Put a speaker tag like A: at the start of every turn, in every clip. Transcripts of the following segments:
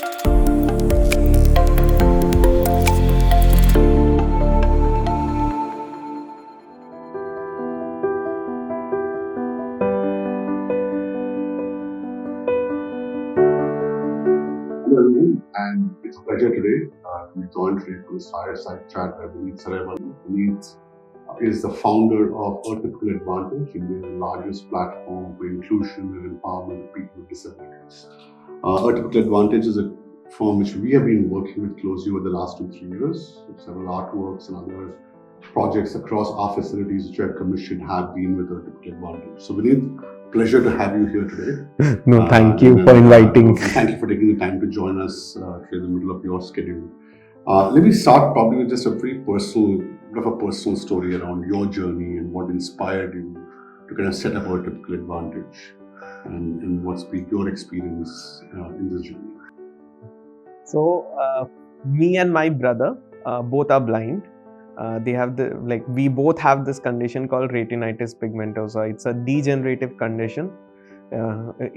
A: Hello everyone, and it's a pleasure today to be joined today for this Fireside chat by Vineet Saraiwala. Vineet is the founder of Atypical Advantage, India's largest platform for inclusion and empowerment of people with disabilities. Atypical Advantage is a firm which we have been working with closely over the last 2-3 years. Several artworks and other projects across our facilities which we have commissioned have been with Atypical Advantage. So Vineet, pleasure to have you here today.
B: No, thank you for inviting.
A: Thank you for taking the time to join us in the middle of your schedule. Let me start probably with just a very personal story around your journey and what inspired you to kind of set up Atypical Advantage, and what's been your experience in this journey.
B: So, me and my brother both are blind. We both have this condition called retinitis pigmentosa. It's a degenerative condition. Like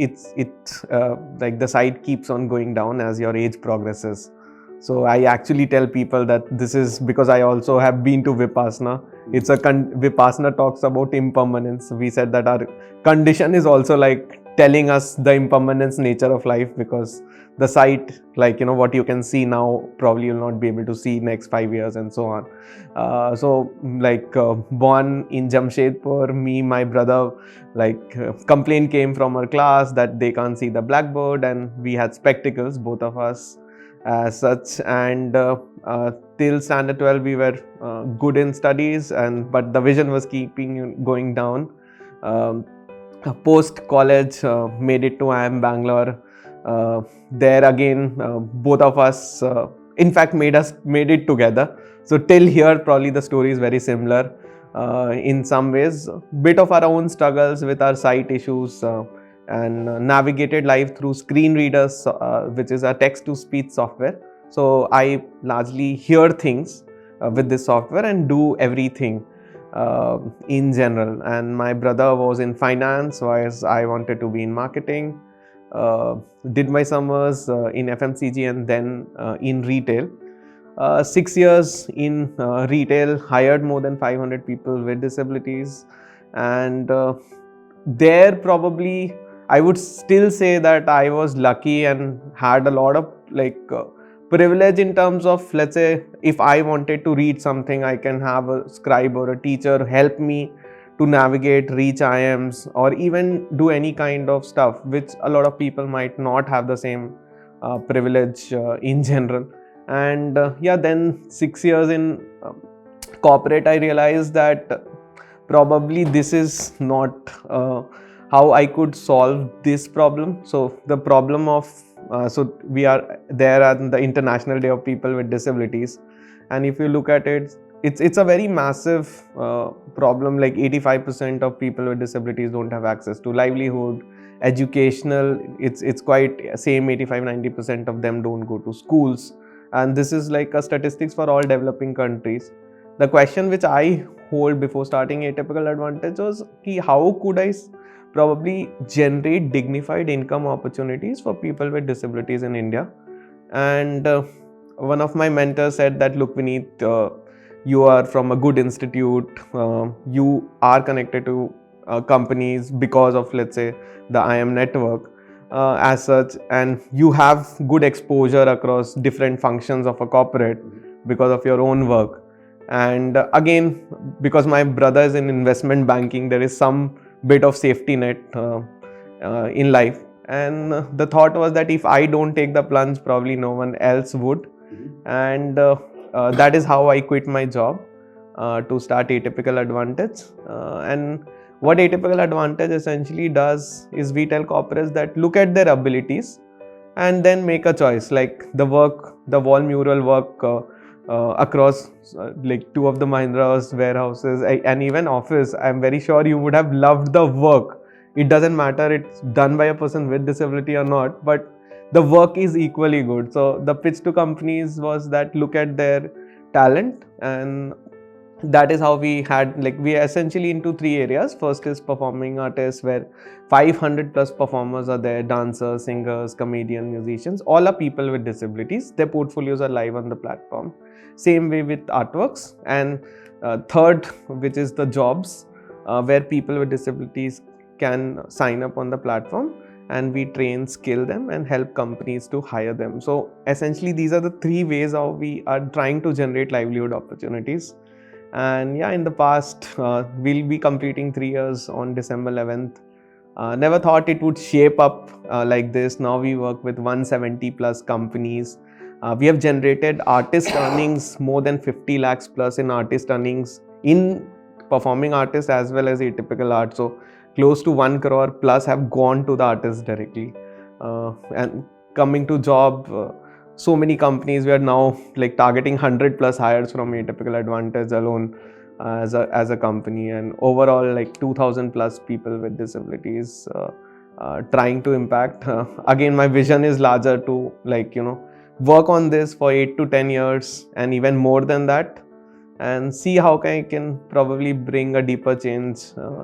B: the sight keeps on going down as your age progresses. So I actually tell people that this is because I also have been to Vipassana. Vipassana talks about impermanence. We said that our condition is also like telling us the impermanence nature of life, because the sight, what you can see now, probably you'll not be able to see next 5 years and so on. Born in Jamshedpur, my brother, complaint came from our class that they can't see the blackboard, and we had spectacles, both of us as such, and till standard 12 we were good in studies, but the vision was keeping going down. Post college, made it to IIM Bangalore. There again, both of us, in fact, made it together. So till here, probably the story is very similar. In some ways, bit of our own struggles with our sight issues, and navigated life through screen readers, which is a text-to-speech software. So I largely hear things with this software and do everything in general. And my brother was in finance, whereas I wanted to be in marketing. Did my summers in FMCG and then in retail. 6 years in retail, hired more than 500 people with disabilities, and there probably I would still say that I was lucky and had a lot of privilege in terms of, let's say, if I wanted to read something, I can have a scribe or a teacher help me to navigate, reach IIMs, or even do any kind of stuff, which a lot of people might not have the same privilege in general. And then 6 years in corporate, I realized that probably this is not how I could solve this problem. So the problem of so we are there on the International Day of People with Disabilities, and if you look at it, it's a very massive problem. Like 85% of people with disabilities don't have access to livelihood, educational. It's quite same 85-90% of them don't go to schools, and this is like a statistics for all developing countries. The question which I hold before starting Atypical Advantage was, how could I probably generate dignified income opportunities for people with disabilities in India? And one of my mentors said that, look, Vineet, you are from a good institute, you are connected to companies because of, let's say, the IIM network as such, and you have good exposure across different functions of a corporate because of your own work. And again, because my brother is in investment banking, there is some bit of safety net in life. And the thought was that if I don't take the plunge, probably no one else would. And that is how I quit my job to start Atypical Advantage. And what Atypical Advantage essentially does is we tell corporates that look at their abilities and then make a choice. Like the wall mural work across like 2 of the Mahindra warehouses and even office, I'm very sure you would have loved the work. It doesn't matter it's done by a person with disability or not, but the work is equally good. So the pitch to companies was that look at their talent and that is how we had, like, we are essentially into three areas. First is performing artists, where 500 plus performers are there: dancers, singers, comedian, musicians. All are people with disabilities. Their portfolios are live on the platform. Same way with artworks. And third, which is the jobs, where people with disabilities can sign up on the platform, and we train, skill them, and help companies to hire them. So essentially these are the three ways how we are trying to generate livelihood opportunities. And yeah, in the past, we'll be completing 3 years on December 11th. Never thought it would shape up like this. Now we work with 170 plus companies. We have generated artist earnings more than 50 lakhs plus in artist earnings in performing artists as well as atypical art. So close to 1 crore plus have gone to the artists directly. And coming to job, so many companies, we are now like targeting 100 plus hires from Atypical Advantage alone as a company, and overall like 2000 plus people with disabilities trying to impact. Again, my vision is larger to, like, work on this for 8 to 10 years and even more than that, and see how I can probably bring a deeper change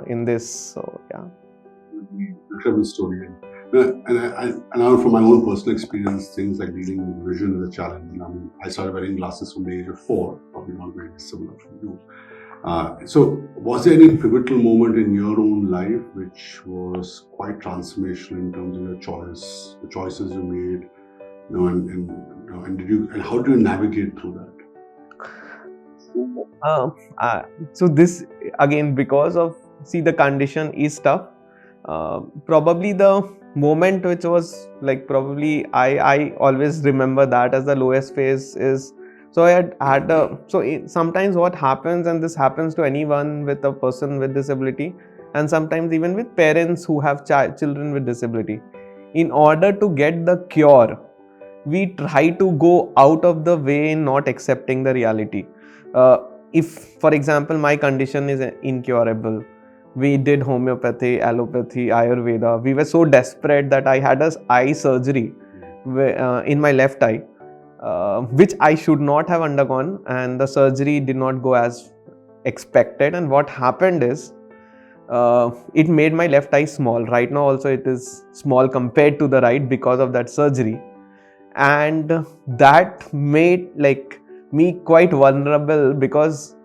B: in this. So yeah.
A: Incredible story. And I know from my own personal experience, things like dealing with vision is a challenge. I started wearing glasses from the age of 4, probably not very dissimilar from you. So was there any pivotal moment in your own life which was quite transformational in terms of your choice, the choices you made, and how do you navigate through that?
B: So this, again, because of, see, the condition is tough. Probably the moment which was like, probably I always remember that as the lowest phase is, so I had sometimes what happens, and this happens to anyone with a person with disability, and sometimes even with parents who have children with disability, in order to get the cure, we try to go out of the way in not accepting the reality. If, for example, my condition is incurable, we did homeopathy, allopathy, ayurveda. We were so desperate that I had an eye surgery in my left eye, which I should not have undergone, and the surgery did not go as expected. And what happened is, it made my left eye small. Right now also it is small compared to the right because of that surgery, and that made like me quite vulnerable, because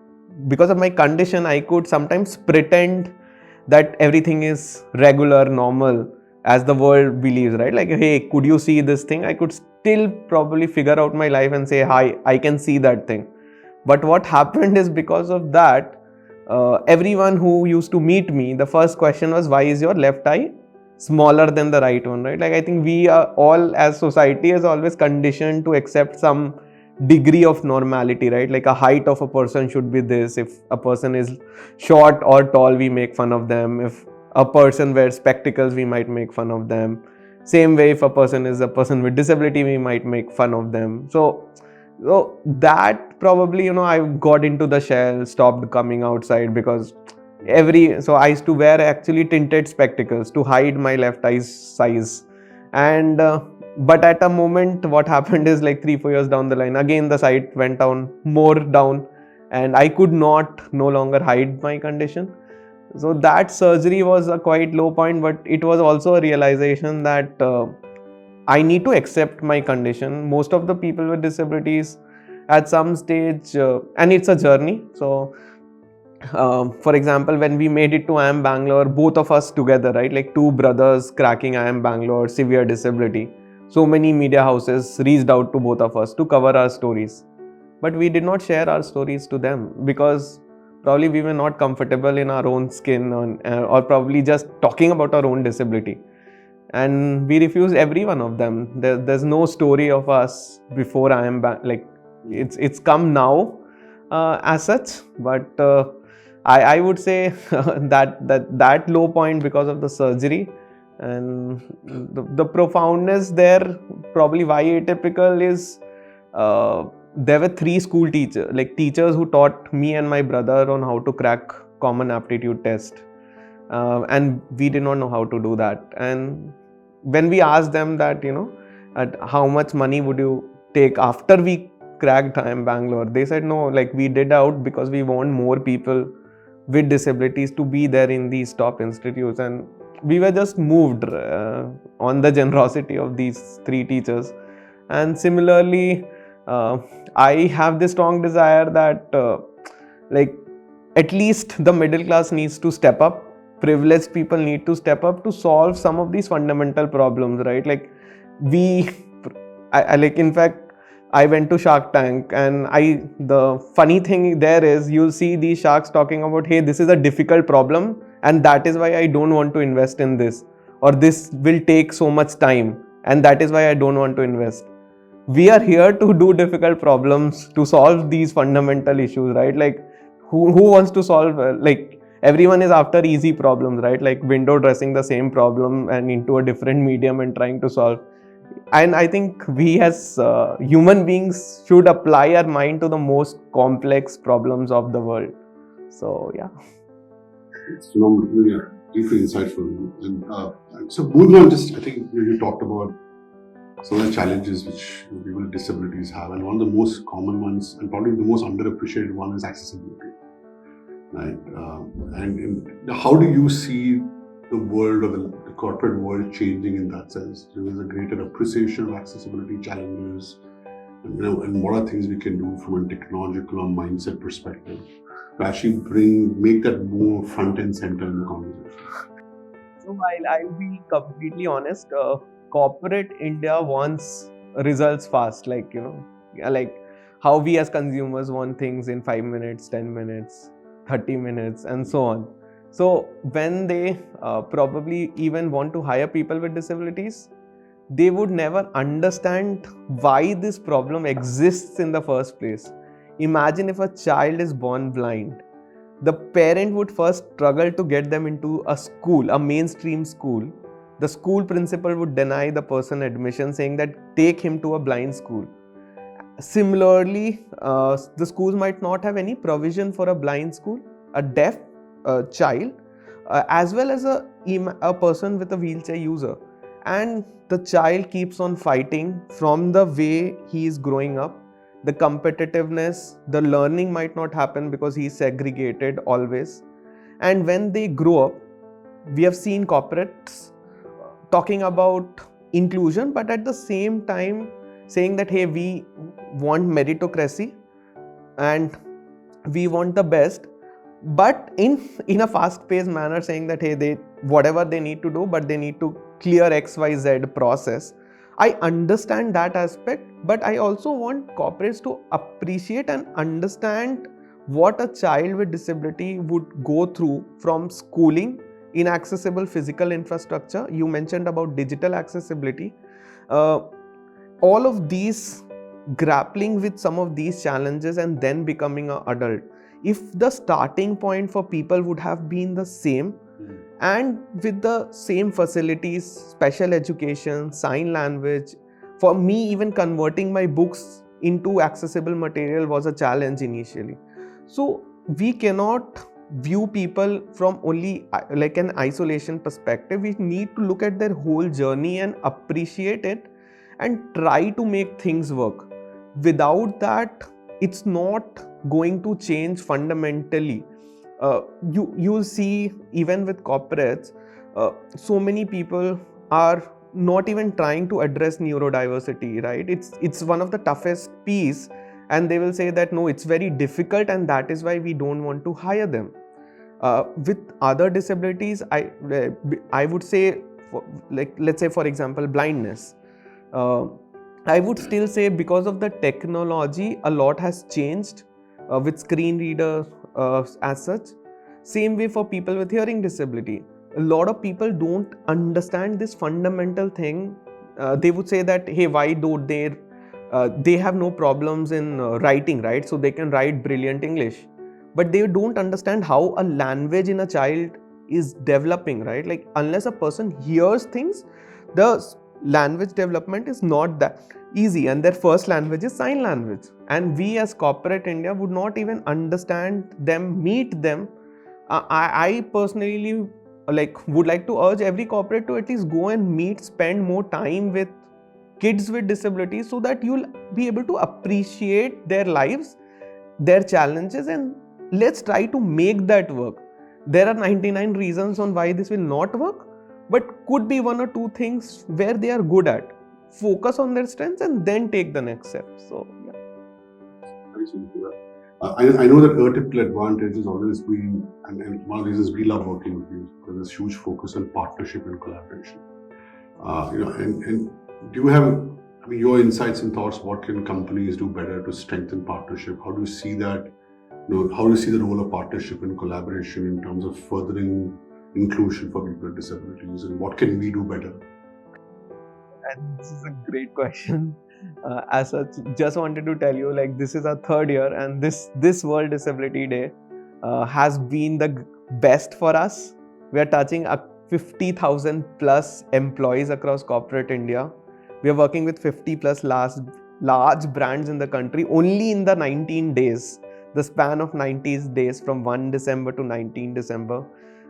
B: of my condition I could sometimes pretend that everything is regular, normal, as the world believes, right? Like, hey, could you see this thing? I could still probably figure out my life and say, hi, I can see that thing. But what happened is, because of that, everyone who used to meet me, the first question was, why is your left eye smaller than the right one, right? Like, I think we are all, as society, is always conditioned to accept some degree of normality, right? Like, a height of a person should be this. If a person is short or tall, we make fun of them. If a person wears spectacles, we might make fun of them. Same way, if a person is a person with disability, we might make fun of them. So that probably, I got into the shell, stopped coming outside, because so I used to wear actually tinted spectacles to hide my left eye's size. And but at a moment, what happened is, like 3-4 years down the line, again the sight went down, more down, and I could not no longer hide my condition. So that surgery was a quite low point, but it was also a realization that I need to accept my condition. Most of the people with disabilities at some stage, and it's a journey. So for example, when we made it to IIM Bangalore, both of us together, right, like two brothers cracking IIM Bangalore, severe disability, so many media houses reached out to both of us to cover our stories, but we did not share our stories to them, because probably we were not comfortable in our own skin, or probably just talking about our own disability, and we refused every one of them. There's no story of us before like, it's come now as such, but I would say that low point, because of the surgery, and the profoundness there, probably why atypical is, there were 3 school teachers who taught me and my brother on how to crack common aptitude test, and we did not know how to do that. And when we asked them that, at how much money would you take after we cracked IIM Bangalore. They said no, like we did out because we want more people with disabilities to be there in these top institutes, and we were just moved on the generosity of these three teachers. And similarly, I have this strong desire that like at least the middle class needs to step up, privileged people need to step up to solve some of these fundamental problems, right? Like we I like, in fact, I went to Shark Tank, and the funny thing there is you'll see these sharks talking about, hey, this is a difficult problem and that is why I don't want to invest in this, or this will take so much time and that is why I don't want to invest. We are here to do difficult problems, to solve these fundamental issues, right? Like who wants to solve like everyone is after easy problems, right? Like window dressing the same problem and into a different medium and trying to solve. And I think we as human beings should apply our mind to the most complex problems of the world. So yeah,
A: It's phenomenal. Yeah, deeply insightful. And so moving on, just I think you talked about some of the challenges which people with disabilities have, and one of the most common ones, and probably the most underappreciated one, is accessibility. Right? And how do you see the world, or the corporate world, changing in that sense? There is a greater appreciation of accessibility challenges, and what are things we can do from a technological or mindset perspective to actually make that more front and center in the conversation?
B: so I'll be completely honest. Corporate India wants results fast, like like how we as consumers want things in 5 minutes, 10 minutes, 30 minutes, and so on. So when they probably even want to hire people with disabilities, they would never understand why this problem exists in the first place. Imagine if a child is born blind. The parent would first struggle to get them into a school, a mainstream school. The school principal would deny the person admission, saying that take him to a blind school. Similarly, the schools might not have any provision for a blind school, a deaf child, as well as a person with a wheelchair user. And the child keeps on fighting from the way he is growing up. The competitiveness, the learning might not happen because he is segregated always. And when they grow up, we have seen corporates talking about inclusion, but at the same time saying that, hey, we want meritocracy and we want the best, but in a fast-paced manner, saying that, hey, they whatever they need to do, but they need to clear XYZ process. I understand that aspect, but I also want corporates to appreciate and understand what a child with disability would go through from schooling, inaccessible physical infrastructure. You mentioned about digital accessibility. All of these, grappling with some of these challenges and then becoming an adult. If the starting point for people would have been the same, and with the same facilities, special education, sign language, for me, even converting my books into accessible material was a challenge initially. So we cannot view people from only like an isolation perspective. We need to look at their whole journey and appreciate it and try to make things work. Without that, it's not going to change fundamentally. You'll see even with corporates, so many people are not even trying to address neurodiversity, right? It's one of the toughest piece, and they will say that no, it's very difficult and that is why we don't want to hire them. With other disabilities, I would say, like let's say for example blindness, I would still say because of the technology a lot has changed with screen reader as such. Same way for people with hearing disability, a lot of people don't understand this fundamental thing. They would say that, hey, why don't they have no problems in writing, right? So they can write brilliant English, but they don't understand how a language in a child is developing, right? Like unless a person hears things, the language development is not that easy, and their first language is sign language, and we as corporate India would not even understand them, meet them. I personally would like to urge every corporate to at least go and meet, spend more time with kids with disabilities so that you'll be able to appreciate their lives, their challenges, and let's try to make that work. There are 99 reasons on why this will not work, but could be one or two things where they are good at. Focus on their strengths and then take the next step. So, yeah.
A: I know that Atypical Advantage has always been, and one of the reasons we love working with you, because there's huge focus on partnership and collaboration. And do you have, your insights and thoughts? What can companies do better to strengthen partnership? How do you see that? How do you see the role of partnership and collaboration in terms of furthering inclusion for people with disabilities, and what can we do better?
B: And this is a great question. As such, just wanted to tell you, like, this is our third year, and this World Disability Day has been the best for us. We are touching 50,000 plus employees across corporate India. We are working with 50 plus large brands in the country only in the 19 days, the span of 90 days from 1 December to 19 December.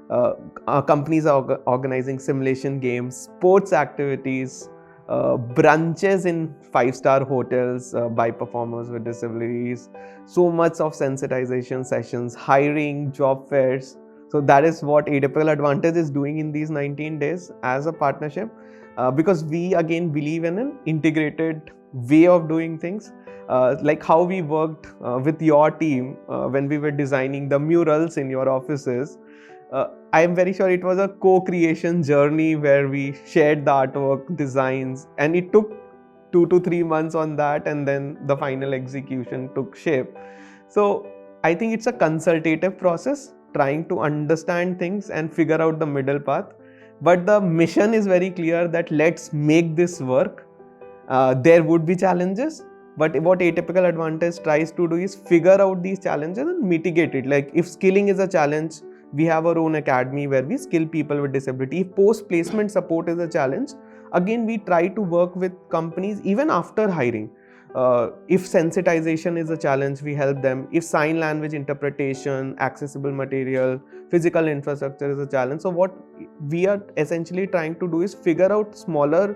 B: Our companies are organizing simulation games, sports activities, brunches in 5-star hotels by performers with disabilities, so much of sensitization sessions, hiring, job fairs. So that is what Atypical Advantage is doing in these 19 days as a partnership, because we again believe in an integrated way of doing things, like how we worked with your team when we were designing the murals in your offices. I am very sure it was a co-creation journey where we shared the artwork, designs, and it took 2 to 3 months on that, and then the final execution took shape. So I think it's a consultative process, trying to understand things and figure out the middle path. But the mission is very clear that let's make this work. There would be challenges, but what Atypical Advantage tries to do is figure out these challenges and mitigate it. Like if skilling is a challenge, we have our own academy where we skill people with disability. If post-placement support is a challenge, again we try to work with companies even after hiring. If sensitization is a challenge, we help them. If sign language interpretation, accessible material, physical infrastructure is a challenge. So what we are essentially trying to do is figure out smaller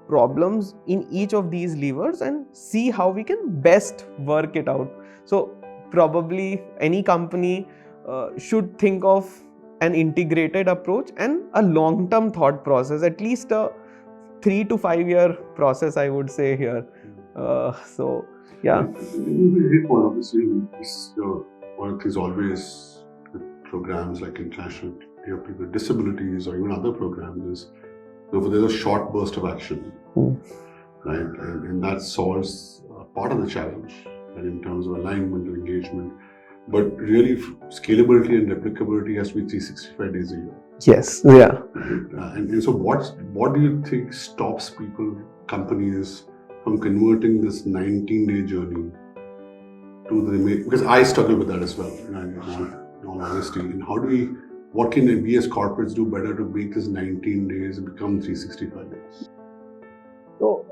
B: problems in each of these levers and see how we can best work it out. So probably any company should think of an integrated approach and a long-term thought process, at least a 3 to 5 year process, I would say here. So yeah.
A: Obviously, your work is always with programs like International Day of People with Disabilities or even other programs. There's a short burst of action, right? And that solves part of the challenge, and in terms of alignment and engagement. But really, scalability and replicability has to be 365 days a year.
B: Yes, yeah.
A: And so, what do you think stops companies from converting this 19-day journey to the remaining? Because I struggle with that as well, in all honesty. And what can we as corporates do better to make this 19 days become 365 days?
B: So,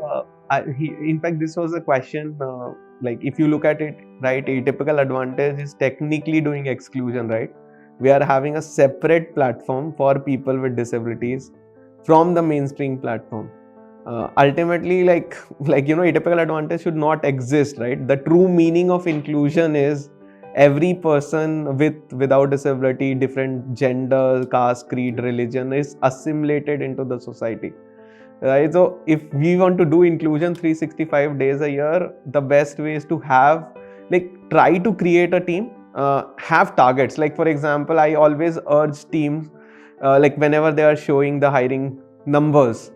B: in fact, this was a question, like if you look at it, right, Atypical Advantage is technically doing exclusion, right? We are having a separate platform for people with disabilities from the mainstream platform. Ultimately, Atypical Advantage should not exist, right? The true meaning of inclusion is every person without disability, different gender, caste, creed, religion is assimilated into the society. Right, so if we want to do inclusion 365 days a year, the best way is to try to create a team, have targets. Like for example, I always urge teams, whenever they are showing the hiring numbers,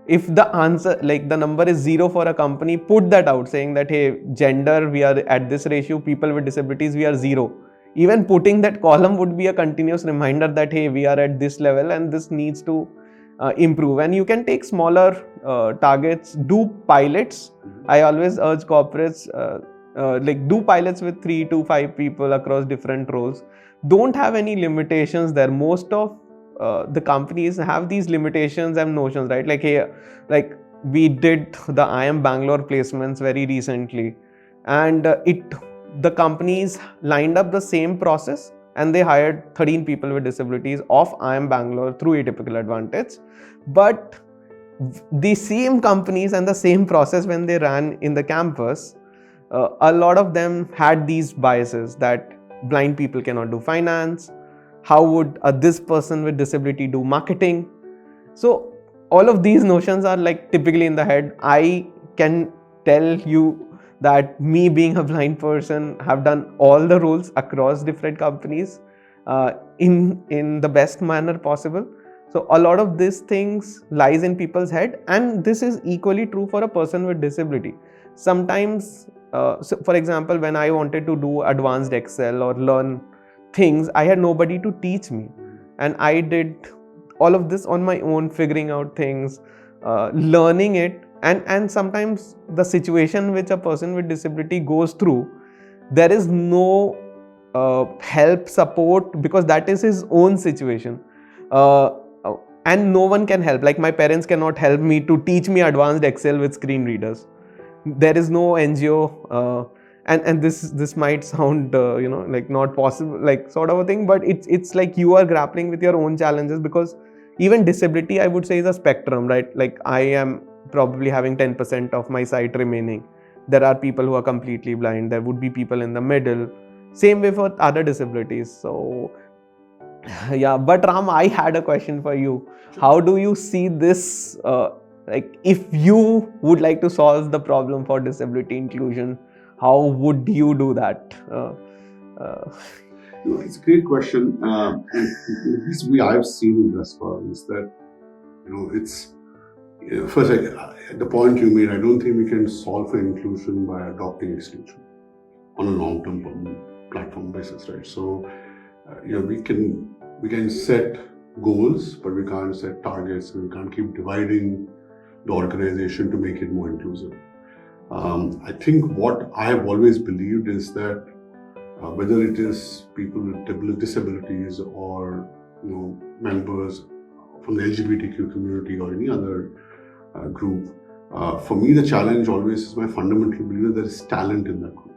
B: if the answer, the number is 0 for a company, put that out saying that, hey, gender, we are at this ratio, people with disabilities, we are 0. Even putting that column would be a continuous reminder that, hey, we are at this level and this needs to improve. And you can take smaller targets, do pilots. I always urge corporates, do pilots with 3 to 5 people across different roles. Don't have any limitations there. Most of the companies have these limitations and notions, right? We did the IIM Bangalore placements very recently, and the companies lined up the same process and they hired 13 people with disabilities of IIM Bangalore through Atypical Advantage. But the same companies and the same process when they ran in the campus, a lot of them had these biases that blind people cannot do finance. How would this person with disability do marketing? So all of these notions are like typically in the head. I can tell you that me being a blind person have done all the roles across different companies in the best manner possible. So a lot of these things lies in people's head, and this is equally true for a person with disability. Sometimes, so for example, when I wanted to do advanced Excel or learn things, I had nobody to teach me, and I did all of this on my own, figuring out things, learning it. And sometimes the situation which a person with disability goes through, there is no help, support, because that is his own situation. uh, and no one can help. Like my parents cannot help me to teach me advanced Excel with screen readers. There is no NGO, and this might sound like not possible, like sort of a thing, but it's like you are grappling with your own challenges, because even disability, I would say, is a spectrum, right? Like I am probably having 10% of my sight remaining. There are people who are completely blind. There would be people in the middle. Same way for other disabilities. So yeah, but Ram, I had a question for you. How do you see this? Like, if you would like to solve the problem for disability inclusion, how would you do that?
A: It's a great question. And at least I've seen thus far is that, it's first, the point you made, I don't think we can solve for inclusion by adopting exclusion on a long-term platform basis, right? So, we can set goals, but we can't set targets, and we can't keep dividing the organization to make it more inclusive. I think what I have always believed is that whether it is people with disabilities or members from the LGBTQ community or any other group, for me the challenge always is my fundamental belief that there is talent in that group.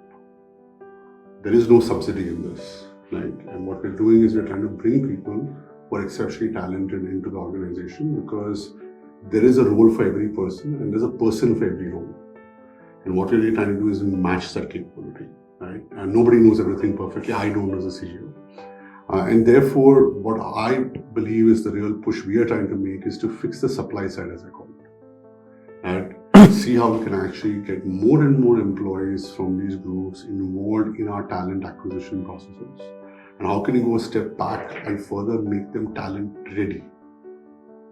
A: There is no subsidy in this, right? And what we're doing is we're trying to bring people who are exceptionally talented into the organization, because there is a role for every person and there's a person for every role. And what we're really trying to do is match that capability, right? And nobody knows everything perfectly. I don't as a CEO. And therefore, what I believe is the real push we are trying to make is to fix the supply side, as I call it. And see how we can actually get more and more employees from these groups involved in our talent acquisition processes. And how can you go a step back and further make them talent ready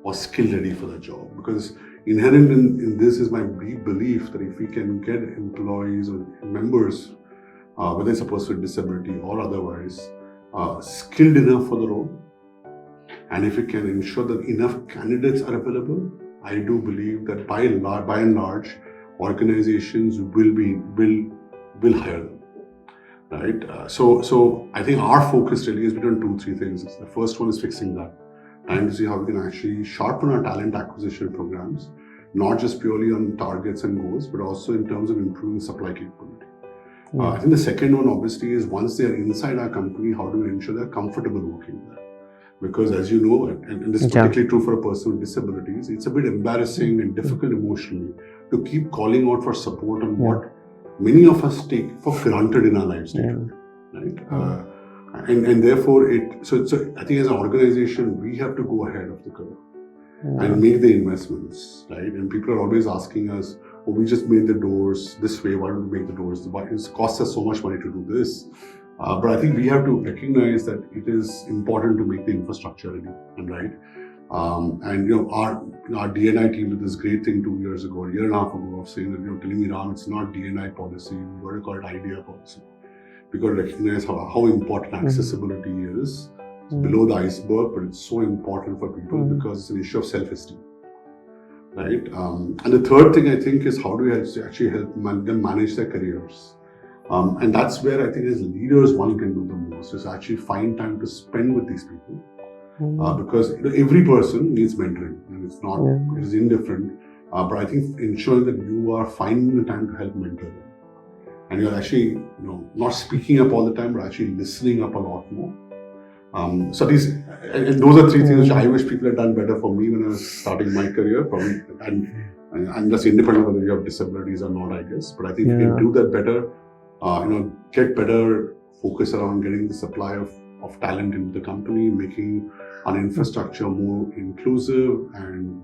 A: or skill ready for the job? Because inherent in this is my deep belief that if we can get employees or members, whether it's a person with disability or otherwise, skilled enough for the role, and if we can ensure that enough candidates are available, I do believe that by and large, organizations will hire them, right? So I think our focus really has been on 2-3 things. The first one is fixing that, and to see how we can actually sharpen our talent acquisition programs, not just purely on targets and goals, but also in terms of improving supply capability. I think the second one obviously is once they're inside our company, how do we ensure they're comfortable working there? Because as you know, and this is particularly true for a person with disabilities, it's a bit embarrassing and difficult emotionally to keep calling out for support on what many of us take for granted in our lives, right? And therefore, so I think as an organization, we have to go ahead of the curve and make the investments, right? And people are always asking us, oh, we just made the doors this way, why don't we make the doors? It costs us so much money to do this. But I think we have to recognize that it is important to make the infrastructure ready and right. And our D&I team did this great thing 2 years ago, a year and a half ago, of saying that telling me, Ram, it's not D&I policy, we got to call it idea policy. We got to recognize how important accessibility is. It's below the iceberg, but it's so important for people because it's an issue of self-esteem, right? And the third thing I think is how do we actually help them manage their careers? And that's where I think as leaders, one can do the most, is actually find time to spend with these people. Because every person needs mentoring, and it's not, it is indifferent. But I think ensuring that you are finding the time to help mentor them. And you're actually, not speaking up all the time, but actually listening up a lot more. So those are three things which I wish people had done better for me when I was starting my career. Probably, and that's independent of whether you have disabilities or not, I guess. But I think if you can do that better, get better focus around getting the supply of talent into the company, making our infrastructure more inclusive, and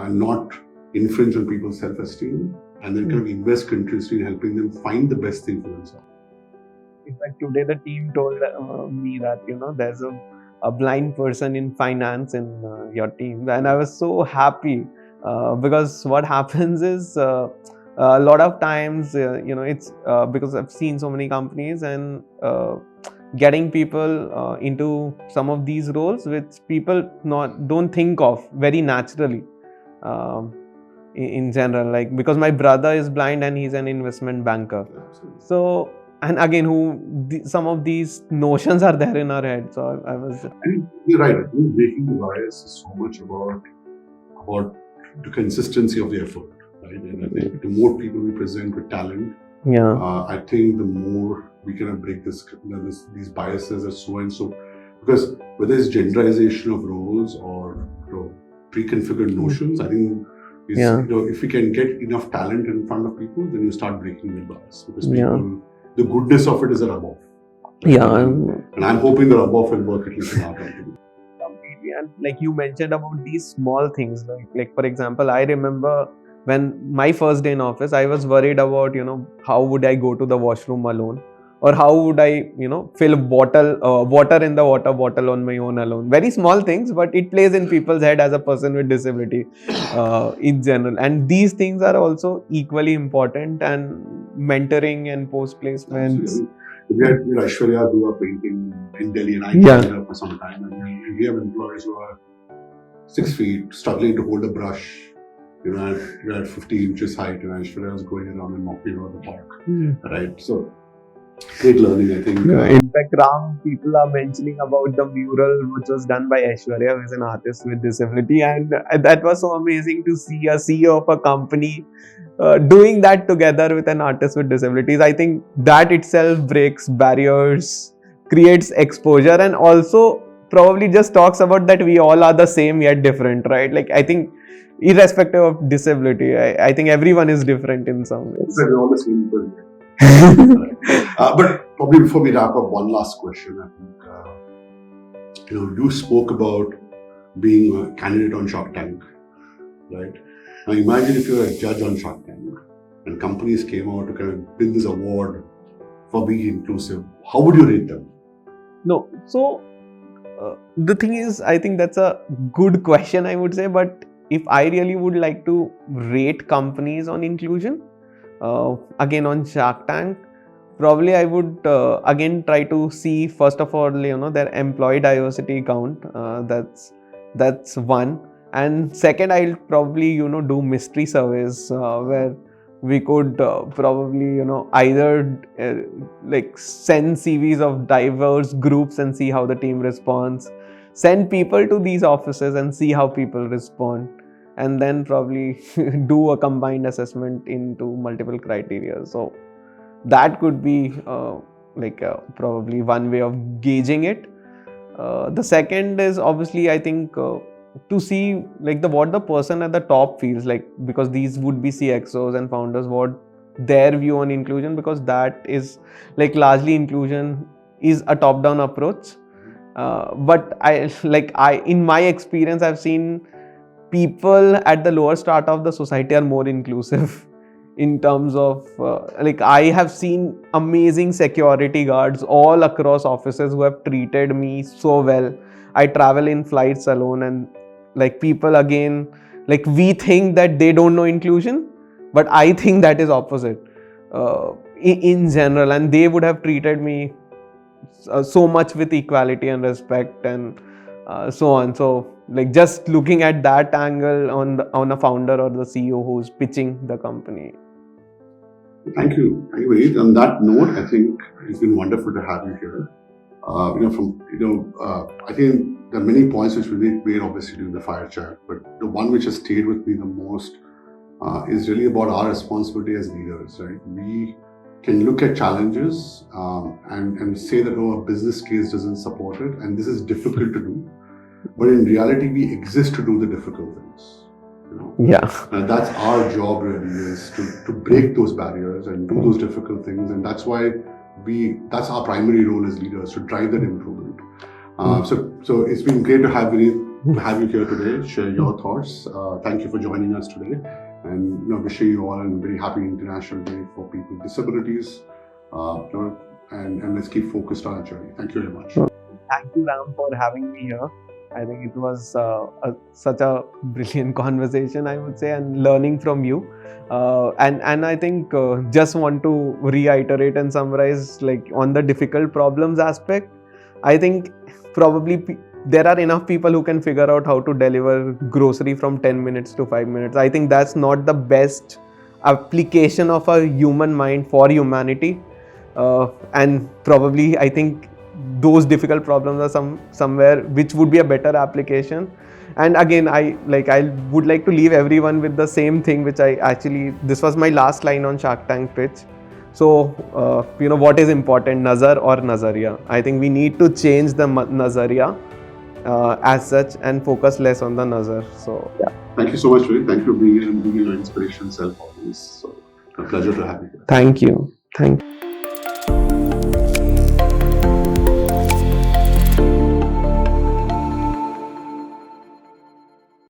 A: not infringe on people's self-esteem, and then kind of invest continuously in helping them find the best thing for themselves.
B: In fact, today the team told me that there's a blind person in finance in your team, and I was so happy because what happens is a lot of times it's because I've seen so many companies and getting people into some of these roles which people don't think of very naturally. In general, like because my brother is blind and he's an investment banker, so and again some of these notions are there in our head. So I was
A: you're right. I think breaking the bias is so much about the consistency of the effort, right? And I think the more people we present with talent, I think the more we can break these biases as so and so, because whether it's genderization of roles or pre-configured notions, I think if we can get enough talent in front of people, then you start breaking the bias, because people, the goodness of it is a rub-off. And I'm hoping the rub-off will work at least in our company.
B: And like you mentioned about these small things, like for example, I remember when my first day in office, I was worried about how would I go to the washroom alone, or how would I fill water in the water bottle on my own alone. Very small things, but it plays in people's head as a person with disability in general. And these things are also equally important, and mentoring and post placements.
A: We had Aishwarya do a painting in Delhi, and I trained her for some time. And we have employees who are 6 feet, struggling to hold a brush. At 50 inches height, and Aishwarya was going around and mopping around the park. Right? So, great learning, I think.
B: In fact, Ram, people are mentioning about the mural which was done by Aishwarya, who is an artist with disability, and that was so amazing to see a CEO of a company doing that together with an artist with disabilities. I think that itself breaks barriers, creates exposure, and also probably just talks about that we all are the same yet different, right? Like I think irrespective of disability, I think everyone is different in some ways.
A: We're all the same people. But probably before we wrap up, one last question. I think you spoke about being a candidate on Shark Tank, right? Now imagine if you're a judge on Shark Tank and companies came out to kind of win this award for being inclusive. How would you rate them?
B: No, so the thing is, I think that's a good question, I would say. But if I really would like to rate companies on inclusion, again on Shark Tank, probably I would again try to see first of all their employee diversity count. That's one. And second, I'll probably do mystery surveys where we could probably either like send CVs of diverse groups and see how the team responds, send people to these offices and see how people respond, and then probably do a combined assessment into multiple criteria. So that could be probably one way of gauging it. The second is obviously, I think, to see like what the person at the top feels like, because these would be CXOs and founders, what their view on inclusion, because that is like largely inclusion is a top-down approach. But in my experience, I've seen people at the lower strata of the society are more inclusive in terms of I have seen amazing security guards all across offices who have treated me so well. I travel in flights alone, and people again, we think that they don't know inclusion, but I think that is opposite in general, and they would have treated me so much with equality and respect and so on. So just looking at that angle on a founder or the CEO who's pitching the company.
A: Thank you, Vineet. On that note, I think it's been wonderful to have you here. I think there are many points which we made obviously during the fire chat, but the one which has stayed with me the most is really about our responsibility as leaders, right? We can look at challenges and say that, oh, a business case doesn't support it, and this is difficult to do. But in reality, we exist to do the difficult things.
B: Yeah.
A: And that's our job really, is to break those barriers and do those difficult things. And that's why that's our primary role as leaders, to drive that improvement. So it's been great to have you here today, share your thoughts. Thank you for joining us today. And wishing you all a very happy International Day for people with disabilities. And let's keep focused on our journey. Thank you very much.
B: Thank you, Ram, for having me here. I think it was such a brilliant conversation, I would say, and learning from you. And I think just want to reiterate and summarize, like, on the difficult problems aspect. I think probably there are enough people who can figure out how to deliver grocery from 10 minutes to 5 minutes. I think that's not the best application of a human mind for humanity. And probably I think those difficult problems are somewhere which would be a better application. And again, I would like to leave everyone with the same thing, which this was my last line on Shark Tank pitch. So what is important, nazar or nazariya? I think we need to change the nazariya as such and focus less on the nazar. So yeah.
A: Thank you so much, Vineet. Thank you for being your inspiration self always. So a pleasure to have you here.
B: Thank you.